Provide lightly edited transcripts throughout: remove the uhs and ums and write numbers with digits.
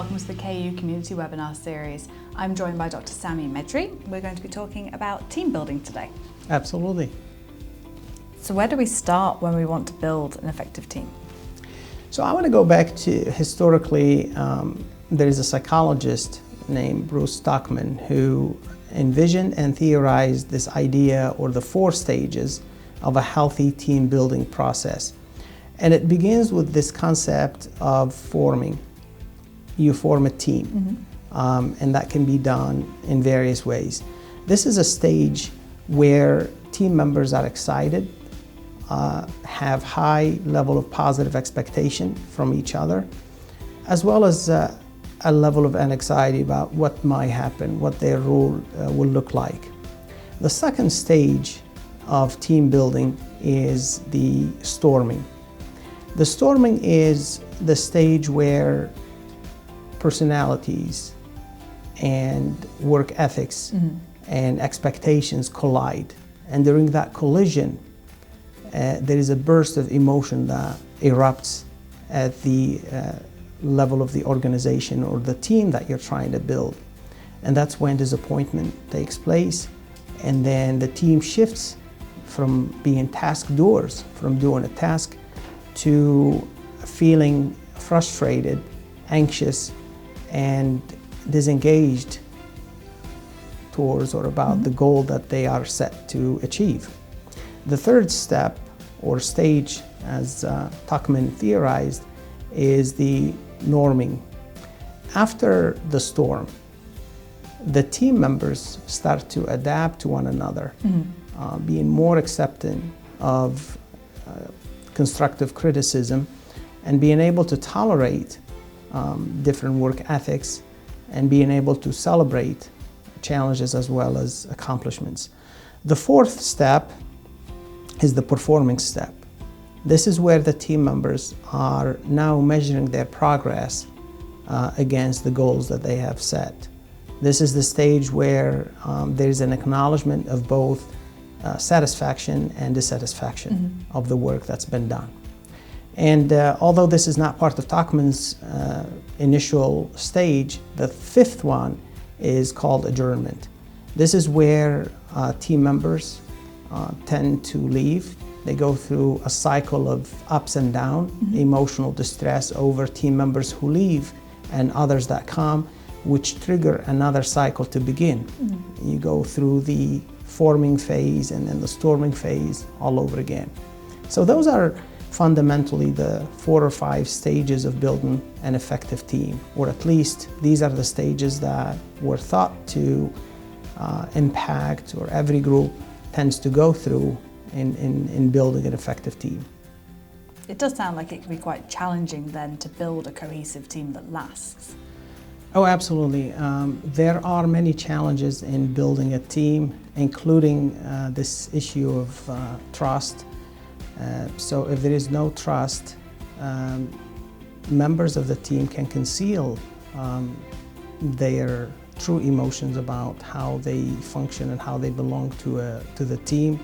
welcome to the KU Community Webinar Series. I'm joined by Dr. Sami Mejri. We're going to be talking about team building today. Absolutely. So where do we start when we want to build an effective team? So I want to go back to historically, there is a psychologist named Bruce Stockman who envisioned and theorized this idea or the 4 stages of a healthy team building process. And it begins with this concept of forming. You form a team, and that can be done in various ways. This is a stage where team members are excited, have high level of positive expectation from each other, as well as a level of anxiety about what might happen, what their role will look like. The second stage of team building is the storming. The storming is the stage where personalities and work ethics and expectations collide. And during that collision, there is a burst of emotion that erupts at the level of the organization or the team that you're trying to build. And that's when disappointment takes place, and then the team shifts from being task doers, from doing a task, to feeling frustrated, anxious, and disengaged towards or about the goal that they are set to achieve. The third step or stage, as Tuckman theorized, is the norming. After the storm, the team members start to adapt to one another, being more accepting of constructive criticism and being able to tolerate different work ethics and being able to celebrate challenges as well as accomplishments. The fourth step is the performing step. This is where the team members are now measuring their progress against the goals that they have set. This is the stage where there's an acknowledgement of both satisfaction and dissatisfaction of the work that's been done. And although this is not part of Tuckman's initial stage, the fifth one is called adjournment. This is where team members tend to leave. They go through a cycle of ups and downs, emotional distress over team members who leave and others that come, which trigger another cycle to begin. You go through the forming phase and then the storming phase all over again. So those are fundamentally the 4 or 5 stages of building an effective team, or at least these are the stages that were thought to impact, or every group tends to go through in building an effective team. It does sound like it can be quite challenging then to build a cohesive team that lasts. Oh, absolutely. There are many challenges in building a team, including this issue of trust. So if there is no trust, members of the team can conceal their true emotions about how they function and how they belong to the team.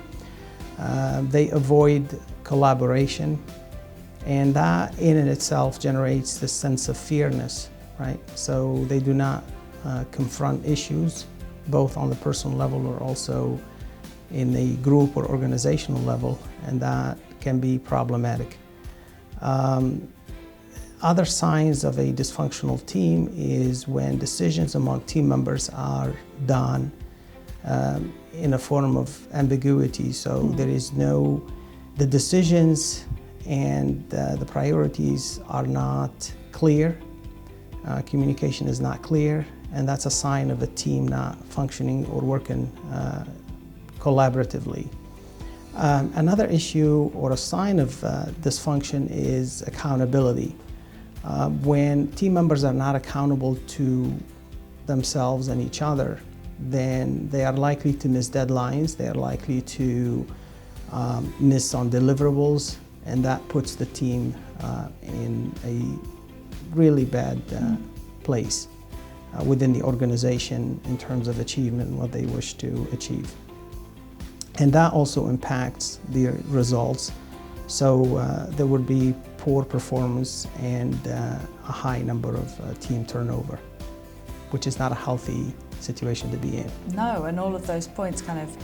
They avoid collaboration, and that in and itself generates this sense of fearness, right? So they do not confront issues, both on the personal level or also in the group or organizational level, and that can be problematic. Other signs of a dysfunctional team is when decisions among team members are done in a form of ambiguity. So there is the decisions and the priorities are not clear. Communication is not clear, and that's a sign of a team not functioning or working collaboratively. Another issue or a sign of dysfunction is accountability. When team members are not accountable to themselves and each other, then they are likely to miss deadlines, they are likely to miss on deliverables, and that puts the team in a really bad place within the organization in terms of achievement and what they wish to achieve. And that also impacts the results So there would be poor performance and a high number of team turnover, which is not a healthy situation to be in. No, and all of those points kind of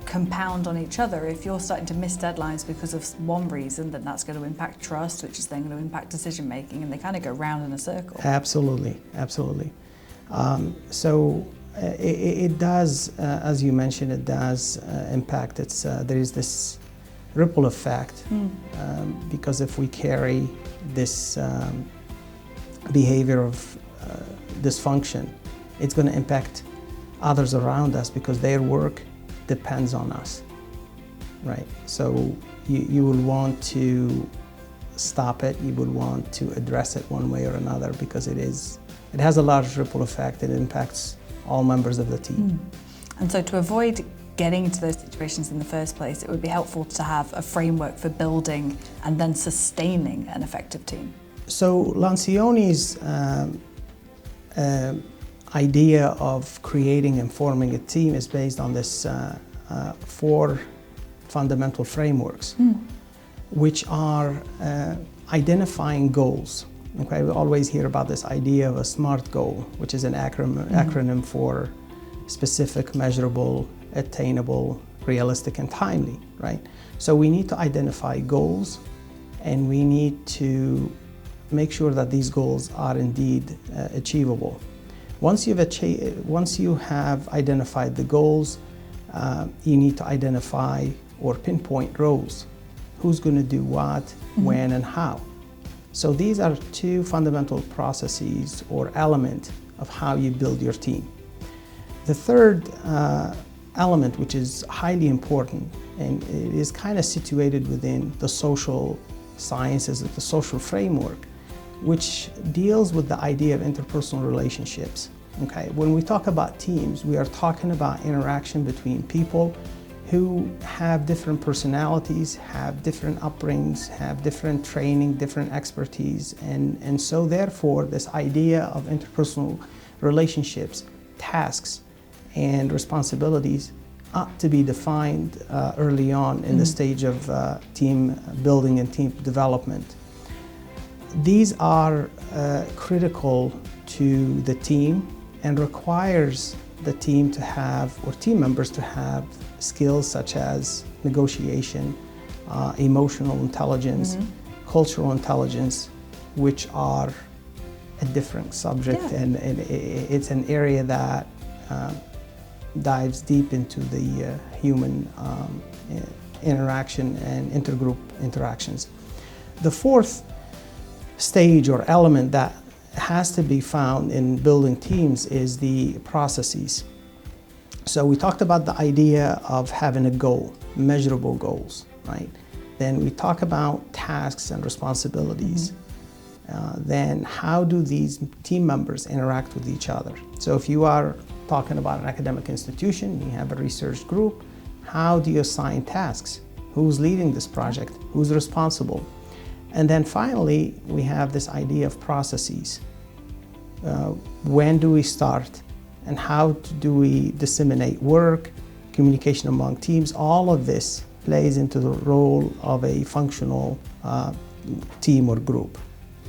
compound on each other. If you're starting to miss deadlines because of one reason, then that's going to impact trust, which is then going to impact decision making, and they kind of go round in a circle. Absolutely, absolutely. So it does, as you mentioned, it does impact. There is this ripple effect because if we carry this behavior of dysfunction, it's going to impact others around us because their work depends on us, right? So you will want to stop it, you will want to address it one way or another because it has a large ripple effect. It impacts all members of the team. And so to avoid getting into those situations in the first place, it would be helpful to have a framework for building and then sustaining an effective team. So Lencioni's idea of creating and forming a team is based on this 4 fundamental frameworks, which are identifying goals. Okay, we always hear about this idea of a SMART goal, which is an acronym for specific, measurable, attainable, realistic, and timely, right? So we need to identify goals, and we need to make sure that these goals are indeed achievable. Once you have identified the goals, you need to identify or pinpoint roles. Who's going to do what, when, and how. So these are 2 fundamental processes or elements of how you build your team. The third element, which is highly important, and it is kind of situated within the social sciences, the social framework, which deals with the idea of interpersonal relationships. Okay, when we talk about teams, we are talking about interaction between people who have different personalities, have different upbringings, have different training, different expertise, and so therefore this idea of interpersonal relationships, tasks, and responsibilities ought to be defined early on in the stage of team building and team development. These are critical to the team and requires the team to have, or team members to have, skills such as negotiation, emotional intelligence, cultural intelligence, which are a different subject, and it's an area that dives deep into the human interaction and intergroup interactions. The fourth stage or element that has to be found in building teams is the processes. So we talked about the idea of having a goal, measurable goals, right? Then we talk about tasks and responsibilities. Then how do these team members interact with each other? So if you are talking about an academic institution, you have a research group, how do you assign tasks? Who's leading this project? Who's responsible? And then finally, we have this idea of processes. When do we start? And how do we disseminate work, communication among teams? All of this plays into the role of a functional team or group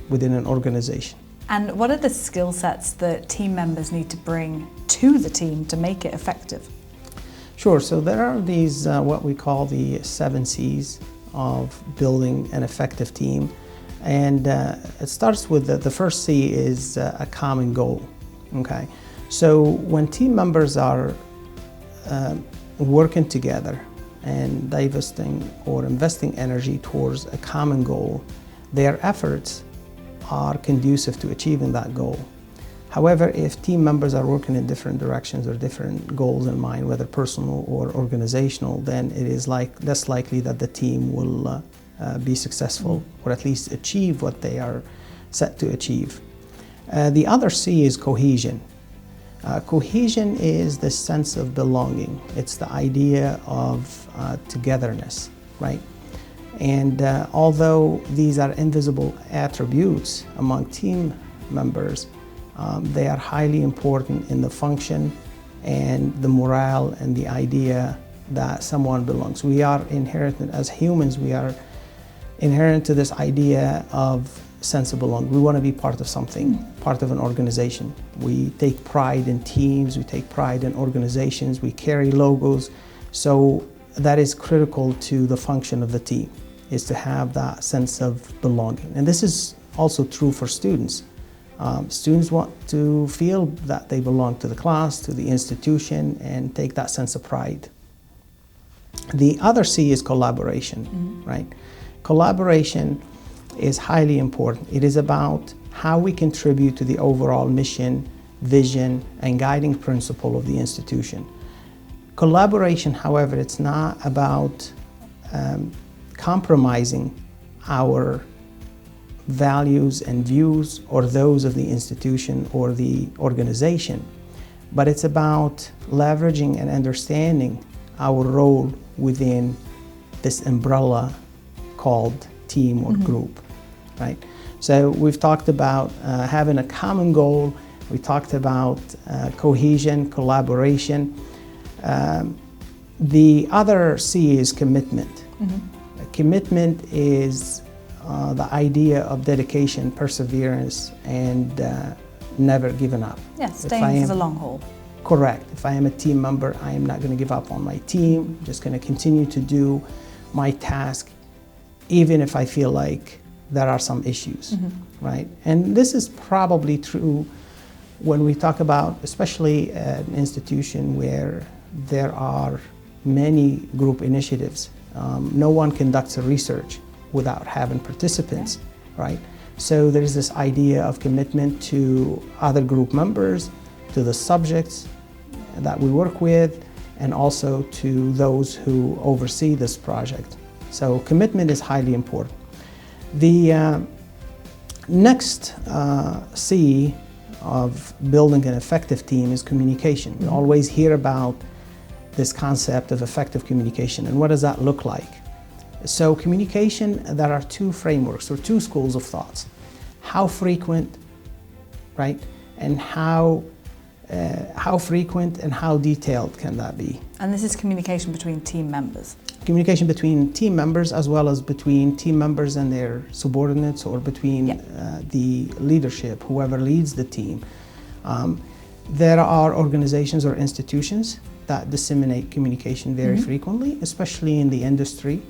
within an organization. And what are the skill sets that team members need to bring to the team to make it effective? Sure, so there are these, what we call the 7 C's of building an effective team. And it starts with the first C is a common goal, okay? So when team members are working together and divesting or investing energy towards a common goal, their efforts are conducive to achieving that goal. However, if team members are working in different directions or different goals in mind, whether personal or organizational, then it is less likely that the team will be successful or at least achieve what they are set to achieve. The other C is cohesion. Cohesion is the sense of belonging. It's the idea of togetherness, right? And although these are invisible attributes among team members, they are highly important in the function and the morale and the idea that someone belongs. We are inherent as humans, we are inherent to this idea of sense of belonging. We want to be part of something, part of an organization. We take pride in teams, we take pride in organizations, we carry logos. So that is critical to the function of the team, is to have that sense of belonging. And this is also true for students. Students want to feel that they belong to the class, to the institution, and take that sense of pride. The other C is collaboration, right? Collaboration is highly important. It is about how we contribute to the overall mission, vision, and guiding principle of the institution. Collaboration, however, it's not about compromising our values and views or those of the institution or the organization, but it's about leveraging and understanding our role within this umbrella called team or group, right? So we've talked about having a common goal. We talked about cohesion, collaboration. The other C is commitment. Commitment is the idea of dedication, perseverance, and never giving up. Yeah, staying for the long haul. Correct. If I am a team member, I am not going to give up on my team. I'm just going to continue to do my task, even if I feel like there are some issues, right? And this is probably true when we talk about, especially an institution where there are many group initiatives. No one conducts a research without having participants, right? So there is this idea of commitment to other group members, to the subjects that we work with, and also to those who oversee this project. So commitment is highly important. The next C of building an effective team is communication. We always hear about this concept of effective communication, and what does that look like? So communication, there are two frameworks or two schools of thoughts. How frequent, right? And how frequent and how detailed can that be? And this is communication between team members. Communication between team members as well as between team members and their subordinates, or between the leadership, whoever leads the team. There are organizations or institutions that disseminate communication very frequently, especially in the industry.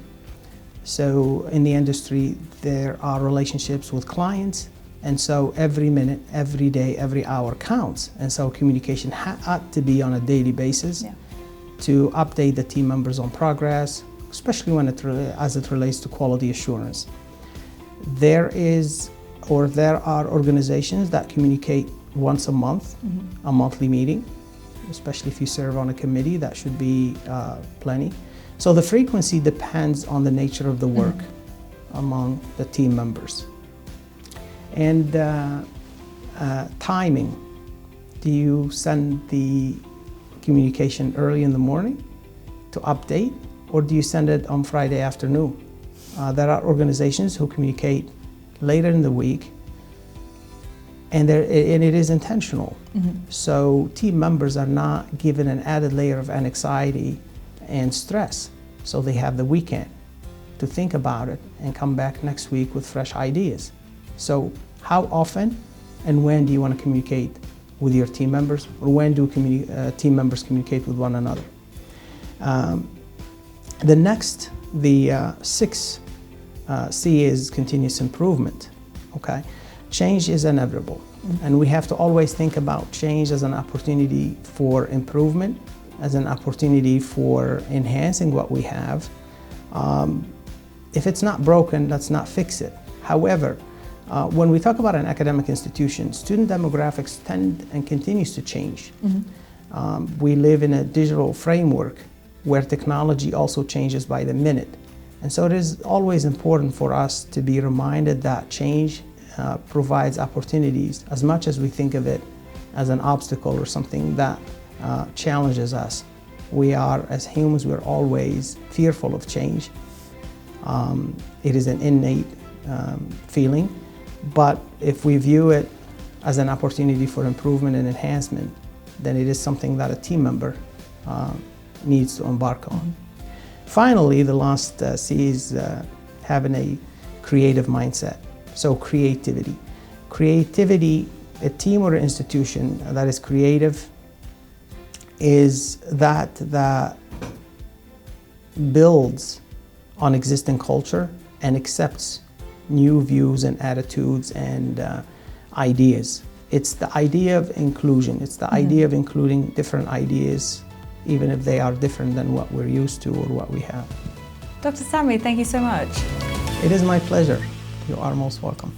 So in the industry, there are relationships with clients, and so every minute, every day, every hour counts. And so communication ought to be on a daily basis to update the team members on progress, especially when as it relates to quality assurance. There are organizations that communicate once a month, a monthly meeting, especially if you serve on a committee, that should be plenty. So the frequency depends on the nature of the work among the team members. And timing. Do you send the communication early in the morning to update, or do you send it on Friday afternoon? There are organizations who communicate later in the week, and it is intentional. So team members are not given an added layer of anxiety and stress. So they have the weekend to think about it and come back next week with fresh ideas. So how often and when do you want to communicate with your team members, or when do team members communicate with one another? The sixth C is continuous improvement, okay? Change is inevitable, and we have to always think about change as an opportunity for improvement, as an opportunity for enhancing what we have. If it's not broken, let's not fix it. However, when we talk about an academic institution, student demographics tend and continues to change. We live in a digital framework where technology also changes by the minute. And so it is always important for us to be reminded that change provides opportunities, as much as we think of it as an obstacle or something that challenges us. We are, as humans, we're always fearful of change. It is an innate feeling, but if we view it as an opportunity for improvement and enhancement, then it is something that a team member needs to embark on. Finally, the last C is having a creative mindset. So creativity. Creativity, a team or an institution that is creative is that builds on existing culture and accepts new views and attitudes and ideas. It's the idea of inclusion. It's the idea of including different ideas, even if they are different than what we're used to or what we have. Dr. Sami, thank you so much. It is my pleasure. You are most welcome.